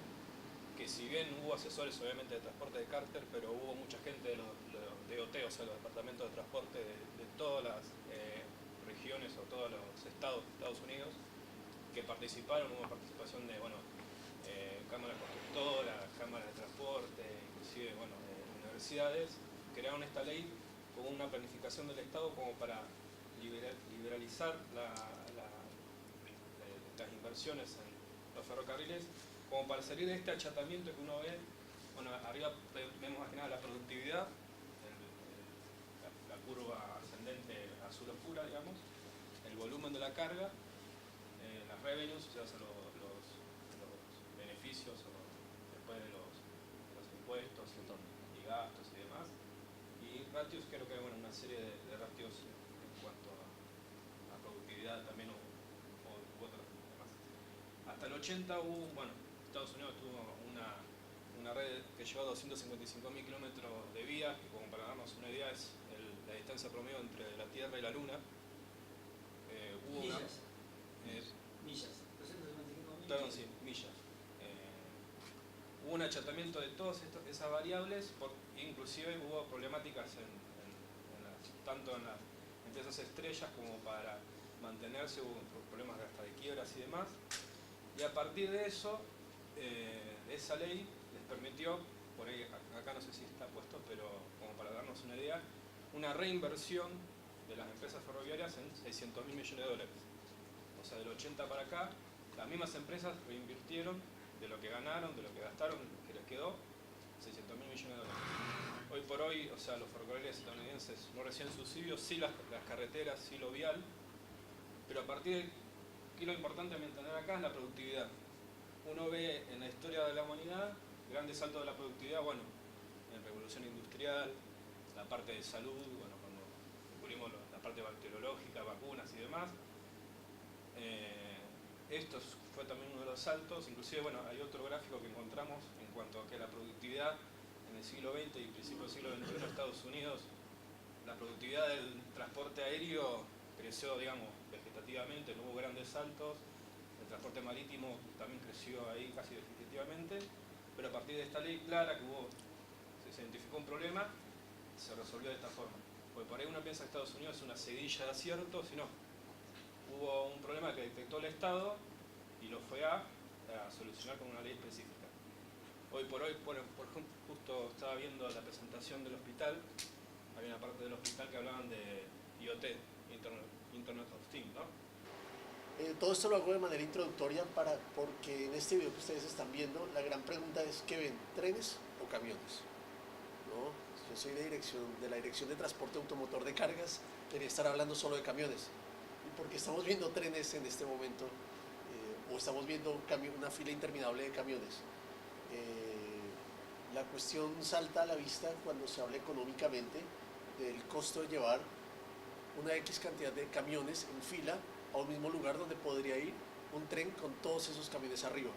que si bien hubo asesores obviamente de transporte de Carter, pero hubo mucha gente de los DOT, o sea, los departamentos de transporte de todas las regiones o todos los estados de Estados Unidos, que participaron. Hubo participación de cámaras constructoras, cámaras de transporte, inclusive universidades. Crearon esta ley con una planificación del Estado como para liberalizar las inversiones en los ferrocarriles, como para salir de este achatamiento que uno ve. Arriba vemos más que nada la productividad, la curva ascendente azul oscura, digamos, el volumen de la carga, las revenues, o sea, los beneficios después de los impuestos y gastos y demás, y ratios. Creo que hay una serie de ratios en cuanto a productividad también u otros demás. Hasta el 80 Estados Unidos tuvo una red que lleva 255.000 kilómetros de vía, que como para darnos una idea es la distancia promedio entre la Tierra y la Luna. Millas. Millas. Perdón, sí, millas. Hubo un achatamiento de todas esas variables, inclusive hubo problemáticas en tanto en las empresas estrellas como para mantenerse, hubo problemas hasta de quiebras y demás. Y a partir de eso, esa ley les permitió, por ahí acá no sé si está puesto, pero como para darnos una idea, una reinversión de las empresas ferroviarias en 600.000 millones de dólares. O sea, del 80 para acá, las mismas empresas reinvirtieron de lo que ganaron, de lo que gastaron, que les quedó, 600.000 millones de dólares. Hoy por hoy, o sea, los ferrocarriles estadounidenses no reciben subsidios, sí las carreteras, sí lo vial, pero a partir de aquí lo importante a mantener acá es la productividad. Uno ve en la historia de la humanidad grandes saltos de la productividad, bueno, en la revolución industrial, la parte de salud, bueno, cuando descubrimos la parte bacteriológica, vacunas y demás. Esto fue también uno de los saltos, inclusive, bueno, hay otro gráfico que encontramos en cuanto a que la productividad en el siglo XX y principios del siglo XXI en Estados Unidos, la productividad del transporte aéreo creció, digamos, vegetativamente, no hubo grandes saltos, el transporte marítimo también creció ahí casi vegetativamente, pero a partir de esta ley clara que hubo, se identificó un problema, se resolvió de esta forma. Porque por ahí uno piensa que Estados Unidos es una sedilla de aciertos, y no. Hubo un problema que detectó el Estado y lo fue a solucionar con una ley específica. Hoy por hoy, justo estaba viendo la presentación del hospital, había una parte del hospital que hablaban de IoT, Internet of Things, ¿no? Todo esto lo hago de manera introductoria porque en este video que ustedes están viendo, la gran pregunta es ¿qué ven? ¿Trenes o camiones? ¿No? Yo soy de la Dirección de Transporte Automotor de Cargas, debería estar hablando solo de camiones. Y porque estamos viendo trenes en este momento, o estamos viendo una fila interminable de camiones. La cuestión salta a la vista cuando se habla económicamente del costo de llevar una X cantidad de camiones en fila a un mismo lugar donde podría ir un tren con todos esos camiones arriba,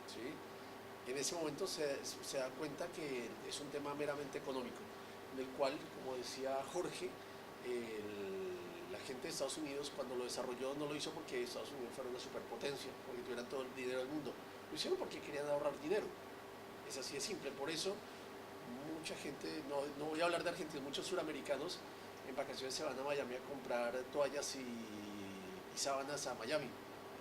¿sí? En ese momento se da cuenta que es un tema meramente económico, en el cual, como decía Jorge, la gente de Estados Unidos cuando lo desarrolló no lo hizo porque Estados Unidos fuera una superpotencia, porque tuvieran todo el dinero del mundo, lo hicieron porque querían ahorrar dinero. Es así de simple. Por eso mucha gente, no voy a hablar de Argentina, muchos suramericanos en vacaciones se van a Miami a comprar toallas y sábanas a Miami,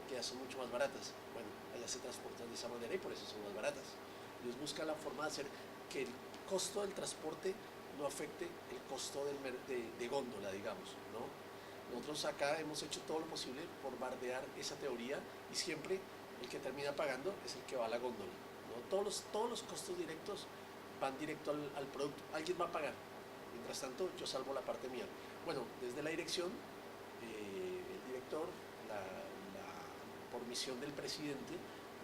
que ya son mucho más baratas. Bueno, allá se transportan de esa manera y por eso son más baratas. Ellos buscan la forma de hacer que el costo del transporte no afecte el costo de góndola, digamos, ¿no? Nosotros acá hemos hecho todo lo posible por bardear esa teoría y siempre el que termina pagando es el que va a la góndola, ¿no? Todos los costos directos van directo al producto, alguien va a pagar. Mientras tanto, yo salvo la parte mía. Bueno, desde la dirección, el director, por misión del presidente,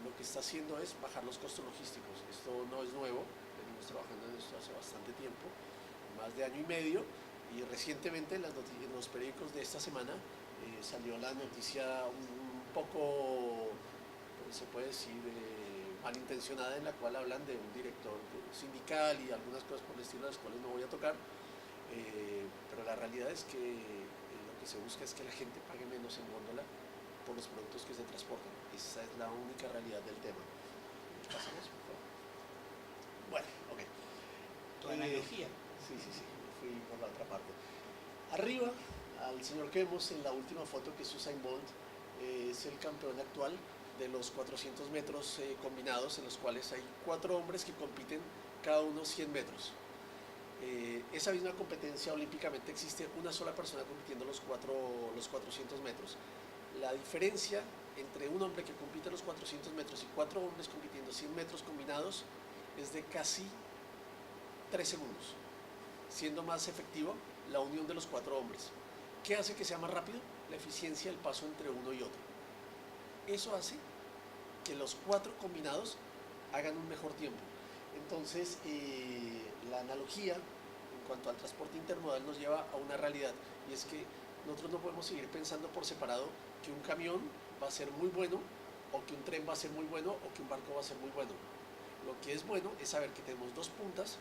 lo que está haciendo es bajar los costos logísticos. Esto no es nuevo, venimos trabajando en esto hace bastante tiempo, más de año y medio, y recientemente en los periódicos de esta semana salió la noticia un poco, se puede decir, malintencionada, en la cual hablan de un director sindical y algunas cosas por el estilo, las cuales no voy a tocar, pero la realidad es que lo que se busca es que la gente pague menos en góndola por los productos que se transportan. Esa es la única realidad del tema. ¿Pasamos, por favor? Bueno, ok. Tu analogía. Sí, fui por la otra parte. Arriba, al señor que vemos en la última foto, que es Usain Bolt, es el campeón actual de los 400 metros combinados, en los cuales hay 4 hombres que compiten cada uno 100 metros. Esa misma competencia olímpicamente existe una sola persona compitiendo los 400 metros. La diferencia entre un hombre que compite los 400 metros y 4 hombres compitiendo 100 metros combinados es de casi 3 segundos, siendo más efectivo la unión de los 4 hombres. ¿Qué hace que sea más rápido? La eficiencia del paso entre uno y otro. Eso hace que los 4 combinados hagan un mejor tiempo. Entonces, la analogía en cuanto al transporte intermodal nos lleva a una realidad, y es que nosotros no podemos seguir pensando por separado que un camión va a ser muy bueno, o que un tren va a ser muy bueno, o que un barco va a ser muy bueno. Lo que es bueno es saber que tenemos 2 puntas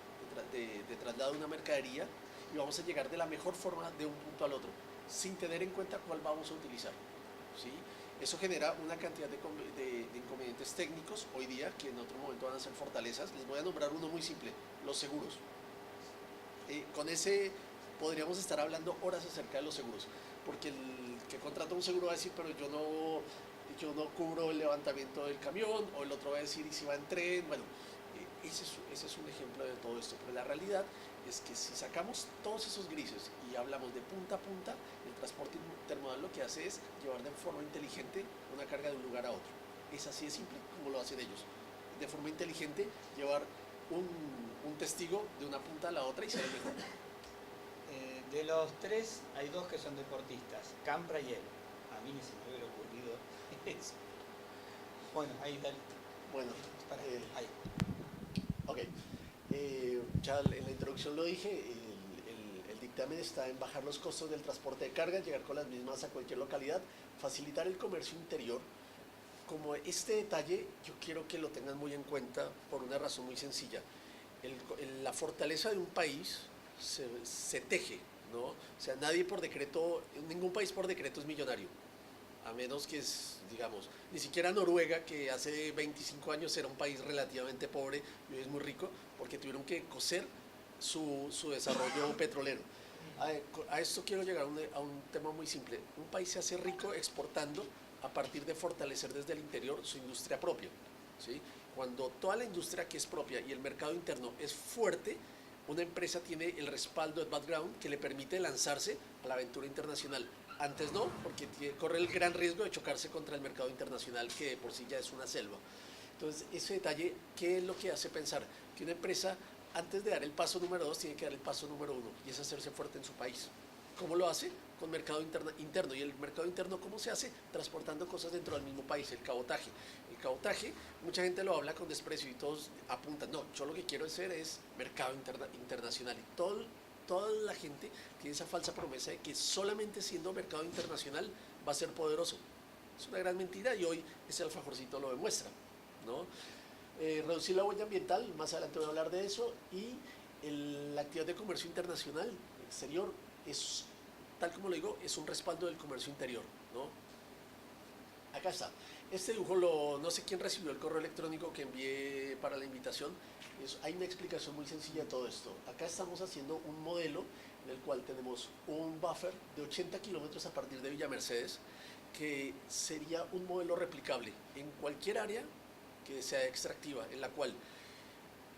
de traslado de una mercadería y vamos a llegar de la mejor forma de un punto al otro, sin tener en cuenta cuál vamos a utilizar, ¿sí? Eso genera una cantidad de inconvenientes técnicos hoy día, que en otro momento van a ser fortalezas. Les voy a nombrar uno muy simple: los seguros. Con ese podríamos estar hablando horas acerca de los seguros, porque el que contrata un seguro va a decir, pero yo no cubro el levantamiento del camión, o el otro va a decir, ¿y si va en tren? Bueno, ese es un ejemplo de todo esto, pero la realidad es que si sacamos todos esos grises y hablamos de punta a punta, el transporte intermodal lo que hace es llevar de forma inteligente una carga de un lugar a otro. Es así de simple como lo hacen ellos. De forma inteligente llevar un testigo de una punta a la otra y se mejor. De los tres, hay dos que son deportistas, Campra y él. A mí ni se me hubiera ocurrido eso. Bueno, ahí dale. Bueno, ahí. Ok. Ya en la introducción lo dije, el dictamen está en bajar los costos del transporte de carga, llegar con las mismas a cualquier localidad, facilitar el comercio interior. Como este detalle, yo quiero que lo tengan muy en cuenta por una razón muy sencilla. La fortaleza de un país se teje, ¿no? O sea, nadie por decreto, ningún país por decreto es millonario, a menos que digamos, ni siquiera Noruega, que hace 25 años era un país relativamente pobre y hoy es muy rico, porque tuvieron que coser su desarrollo petrolero. A esto quiero llegar a un tema muy simple. Un país se hace rico exportando a partir de fortalecer desde el interior su industria propia, ¿sí? Cuando toda la industria que es propia y el mercado interno es fuerte, una empresa tiene el respaldo, el background, que le permite lanzarse a la aventura internacional. Antes no, porque corre el gran riesgo de chocarse contra el mercado internacional, que de por sí ya es una selva. Entonces, ese detalle, ¿qué es lo que hace pensar? Que una empresa, antes de dar el paso número 2, tiene que dar el paso número 1, y es hacerse fuerte en su país. ¿Cómo lo hace? Con mercado interno. ¿Y el mercado interno cómo se hace? Transportando cosas dentro del mismo país, el cabotaje. El cabotaje, mucha gente lo habla con desprecio y todos apuntan, no, yo lo que quiero hacer es mercado internacional. Y toda la gente tiene esa falsa promesa de que solamente siendo mercado internacional va a ser poderoso. Es una gran mentira y hoy ese alfajorcito lo demuestra, ¿no? Reducir la huella ambiental, más adelante voy a hablar de eso, y la actividad de comercio internacional exterior es, tal como lo digo, es un respaldo del comercio interior, ¿no? Acá está. Este dibujo, no sé quién recibió el correo electrónico que envié para la invitación. Hay una explicación muy sencilla de todo esto. Acá estamos haciendo un modelo en el cual tenemos un buffer de 80 kilómetros a partir de Villa Mercedes, que sería un modelo replicable en cualquier área que sea extractiva, en la cual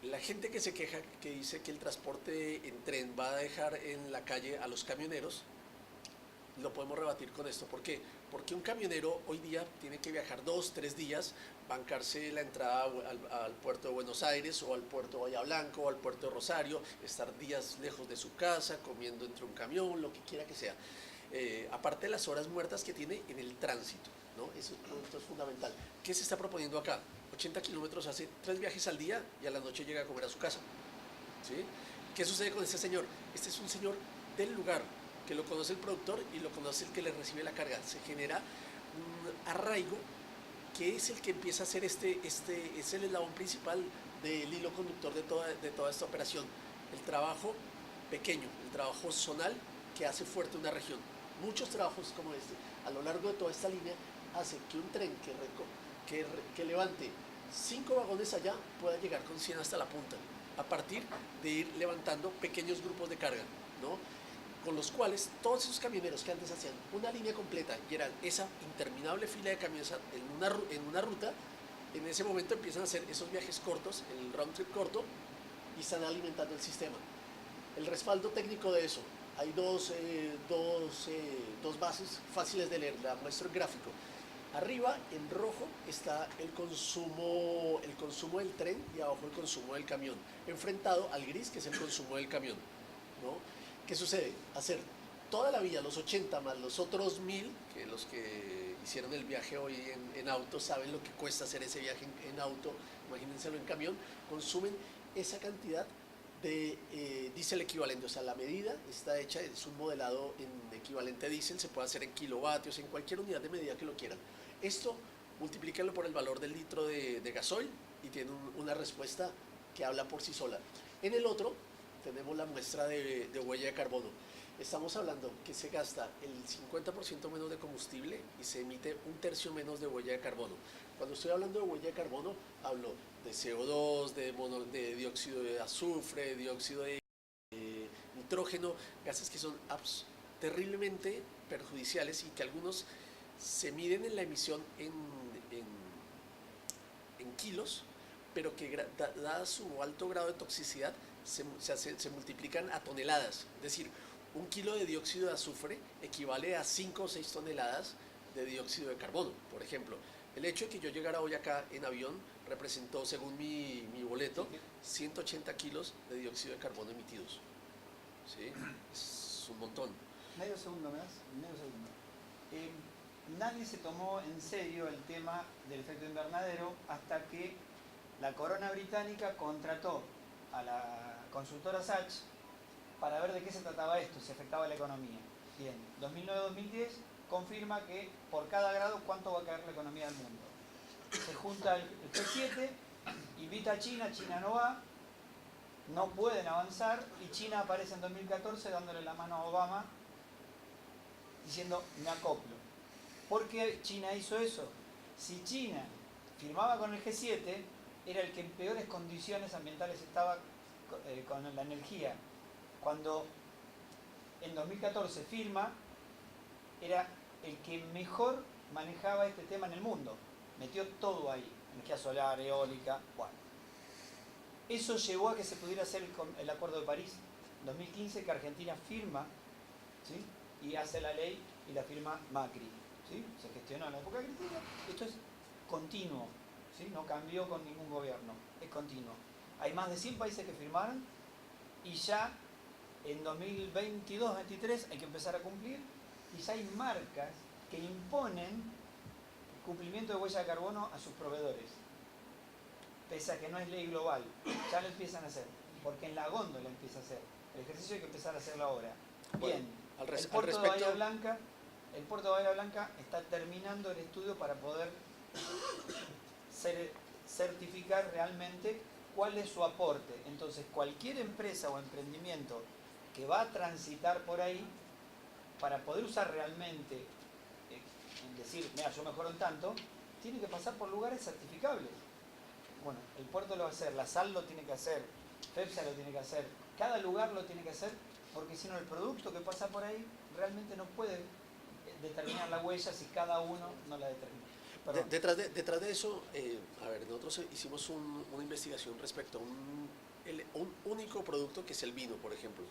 la gente que se queja, que dice que el transporte en tren va a dejar en la calle a los camioneros, lo podemos rebatir con esto. ¿Por qué? Porque un camionero hoy día tiene que viajar 2-3 días, bancarse la entrada al puerto de Buenos Aires o al puerto de Bahía Blanca o al puerto de Rosario, estar días lejos de su casa, comiendo entre un camión, lo que quiera que sea. Aparte de las horas muertas que tiene en el tránsito, ¿no? Eso es fundamental. ¿Qué se está proponiendo acá? 80 kilómetros, hace 3 viajes al día y a la noche llega a comer a su casa, ¿sí? ¿Qué sucede con este señor? Este es un señor del lugar, que lo conoce el productor y lo conoce el que le recibe la carga. Se genera un arraigo que es el que empieza a hacer es el eslabón principal del hilo conductor de toda esta operación. El trabajo pequeño, el trabajo zonal que hace fuerte una región. Muchos trabajos como este, a lo largo de toda esta línea, hace que un tren que levante 5 vagones allá pueda llegar con 100 hasta la punta, a partir de ir levantando pequeños grupos de carga, ¿no? Con los cuales todos esos camioneros que antes hacían una línea completa y eran esa interminable fila de camiones en una ruta, en ese momento empiezan a hacer esos viajes cortos, el round trip corto, y están alimentando el sistema. El respaldo técnico de eso, hay dos bases fáciles de leer, la muestro en gráfico. Arriba, en rojo, está el consumo del tren y abajo el consumo del camión, enfrentado al gris, que es el consumo del camión, ¿no? ¿Qué sucede? Hacer toda la vía, los 80 más los otros 1000, que los que hicieron el viaje hoy en auto saben lo que cuesta hacer ese viaje en auto, imagínenselo en camión, consumen esa cantidad de diésel equivalente. O sea, la medida está hecha, es un modelado en equivalente diésel, se puede hacer en kilovatios, en cualquier unidad de medida que lo quieran. Esto, multiplíquenlo por el valor del litro de gasoil y tienen una respuesta que habla por sí sola. En el otro, tenemos la muestra de huella de carbono. Estamos hablando que se gasta el 50% menos de combustible y se emite 1/3 menos de huella de carbono. Cuando estoy hablando de huella de carbono, hablo de CO2, de dióxido de azufre, dióxido de nitrógeno, gases que son terriblemente perjudiciales y que algunos se miden en la emisión en kilos, pero que dada su alto grado de toxicidad se multiplican a toneladas. Es decir, 1 kilo de dióxido de azufre equivale a 5 o 6 toneladas de dióxido de carbono, por ejemplo. El hecho de que yo llegara hoy acá en avión representó, según mi boleto, 180 kilos de dióxido de carbono emitidos. ¿Sí? Es un montón. Medio segundo más, medio segundo. Nadie se tomó en serio el tema del efecto invernadero hasta que la corona británica contrató a la consultora Sachs para ver de qué se trataba esto, si afectaba la economía. Bien, 2009-2010 confirma que por cada grado cuánto va a caer la economía del mundo. Se junta el G7, invita a China, China no va, no pueden avanzar y China aparece en 2014 dándole la mano a Obama diciendo me acoplo. ¿Por qué China hizo eso? Si China firmaba con el G7, era el que en peores condiciones ambientales estaba con la energía. Cuando en 2014 firma, era el que mejor manejaba este tema en el mundo. Metió todo ahí, energía solar, eólica, bueno. Eso llevó a que se pudiera hacer el Acuerdo de París. En 2015 que Argentina firma, ¿sí? Y hace la ley y la firma Macri. ¿Sí? Se gestionó en la época crítica. Esto es continuo, ¿sí? No cambió con ningún gobierno, es continuo. Hay más de 100 países que firmaron y ya en 2022-2023 hay que empezar a cumplir y ya hay marcas que imponen el cumplimiento de huella de carbono a sus proveedores. Pese a que no es ley global, ya lo empiezan a hacer, porque en la góndola empieza a hacer. El ejercicio hay que empezar a hacerlo ahora. Bien, el puerto de Bahía Blanca. El puerto de Bahía Blanca está terminando el estudio para poder certificar realmente cuál es su aporte. Entonces, cualquier empresa o emprendimiento que va a transitar por ahí, para poder usar realmente, decir, mira, yo mejoro en tanto, tiene que pasar por lugares certificables. Bueno, el puerto lo va a hacer, la SAL lo tiene que hacer, FEPSA lo tiene que hacer, cada lugar lo tiene que hacer, porque si no el producto que pasa por ahí realmente no puede determinar la huella si cada uno no la determina. Detrás de eso, a ver, nosotros hicimos una investigación respecto a un único producto que es el vino, por ejemplo.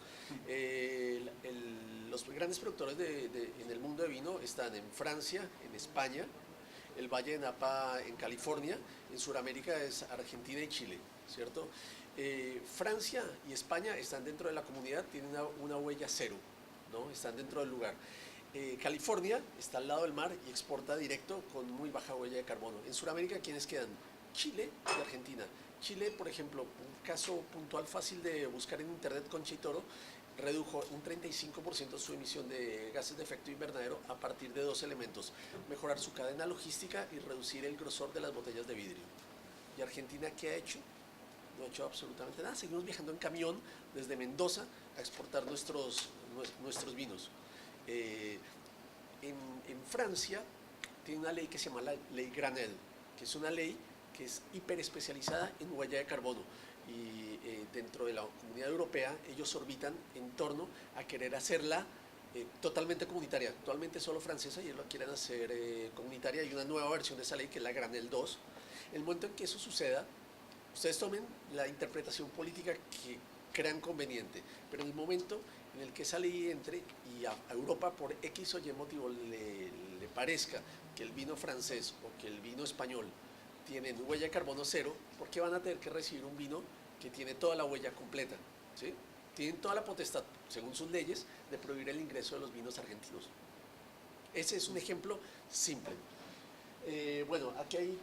Los grandes productores en el mundo de vino están en Francia, en España, el Valle de Napa en California, en Sudamérica es Argentina y Chile, ¿cierto? Francia y España están dentro de la comunidad, tienen una huella cero, ¿no? Están dentro del lugar. California está al lado del mar y exporta directo con muy baja huella de carbono. En Sudamérica, ¿quiénes quedan? Chile y Argentina. Chile, por ejemplo, un caso puntual fácil de buscar en internet, Concha y Toro, redujo un 35% su emisión de gases de efecto invernadero a partir de 2 elementos: mejorar su cadena logística y reducir el grosor de las botellas de vidrio. ¿Y Argentina qué ha hecho? No ha hecho absolutamente nada. Seguimos viajando en camión desde Mendoza a exportar nuestros vinos. En Francia tiene una ley que se llama la ley Granel, que es una ley que es hiper especializada en huella de carbono, y dentro de la Comunidad Europea ellos orbitan en torno a querer hacerla totalmente comunitaria. Actualmente solo francesa y ellos lo quieren hacer comunitaria. Hay una nueva versión de esa ley que es la Granel 2. El momento en que eso suceda, ustedes tomen la interpretación política que crean conveniente, pero en el momento en el que esa ley entre y a Europa por X o Y motivo le parezca que el vino francés o que el vino español tienen huella de carbono cero, ¿por qué van a tener que recibir un vino que tiene toda la huella completa? ¿Sí? Tienen toda la potestad, según sus leyes, de prohibir el ingreso de los vinos argentinos. Ese es un ejemplo simple. Bueno, aquí hay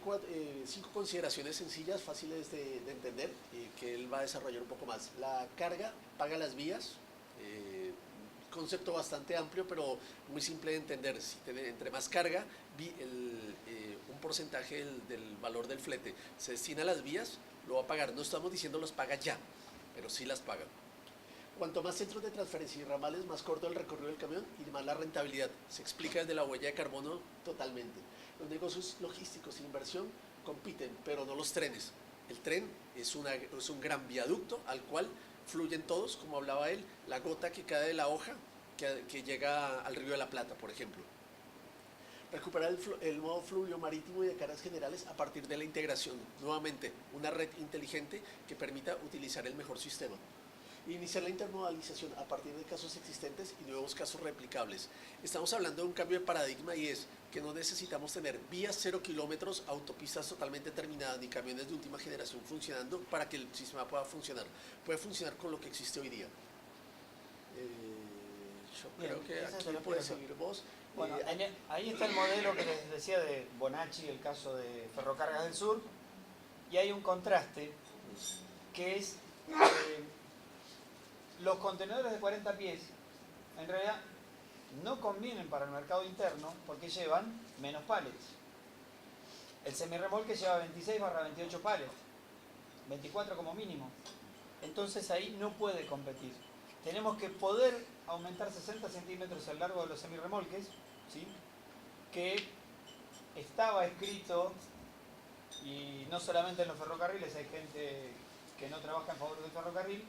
5 consideraciones sencillas, fáciles de entender, que él va a desarrollar un poco más. La carga paga las vías, concepto bastante amplio, pero muy simple de entender. Si entre más carga, un porcentaje del valor del flete se destina a las vías, lo va a pagar. No estamos diciendo los paga ya, pero sí las paga. Cuanto más centros de transferencia y ramales, más corto el recorrido del camión y más la rentabilidad. Se explica desde la huella de carbono totalmente. Los negocios logísticos e inversión compiten, pero no los trenes. El tren es un gran viaducto al cual fluyen todos, como hablaba él, la gota que cae de la hoja que llega al Río de la Plata, por ejemplo. Recuperar el modo fluvio marítimo y de cargas generales a partir de la integración, nuevamente, una red inteligente que permita utilizar el mejor sistema. Iniciar la intermodalización a partir de casos existentes y nuevos casos replicables. Estamos hablando de un cambio de paradigma y es que no necesitamos tener vías 0 kilómetros, autopistas totalmente terminadas ni camiones de última generación funcionando para que el sistema pueda funcionar. Puede funcionar con lo que existe hoy día. Yo creo que aquí puedes seguir vos. Bueno, ahí está el modelo que les decía de Bonacci, el caso de Ferrocargas del Sur, y hay un contraste que es los contenedores de 40 pies en realidad no convienen para el mercado interno porque llevan menos pallets. El semirremolque lleva 26/28 pallets, 24 como mínimo. Entonces ahí no puede competir. Tenemos que poder aumentar 60 centímetros el largo de los semirremolques, ¿sí? Que estaba escrito, y no solamente en los ferrocarriles, hay gente que no trabaja en favor del ferrocarril,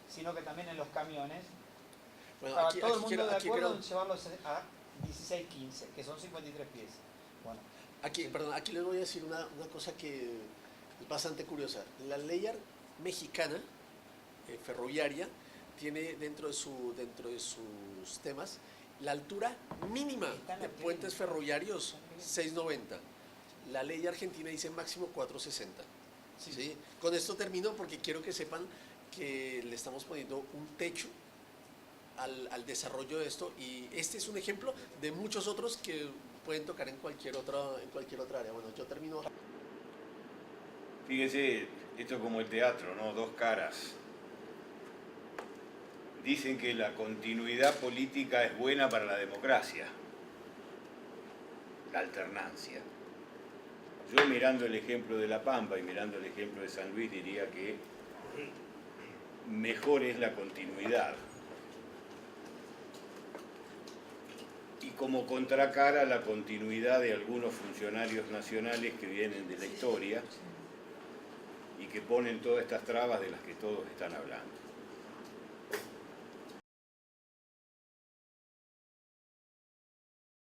sino que también en los camiones. Bueno, Estaba todo el mundo de acuerdo en llevarlos a 16-15, que son 53 pies. Bueno, aquí les voy a decir una cosa que es bastante curiosa. La ley mexicana ferroviaria tiene dentro de sus temas la altura mínima de puentes ferroviarios 6.90. La ley argentina dice máximo 4.60. ¿Sí? Con esto termino porque quiero que sepan que le estamos poniendo un techo al desarrollo de esto y este es un ejemplo de muchos otros que pueden tocar en cualquier otra área. Bueno, yo termino. Fíjese, esto es como el teatro, ¿no? Dos caras. Dicen que la continuidad política es buena para la democracia, la alternancia. Yo mirando el ejemplo de La Pampa y mirando el ejemplo de San Luis diría que mejor es la continuidad. Y como contracara la continuidad de algunos funcionarios nacionales que vienen de la historia y que ponen todas estas trabas de las que todos están hablando.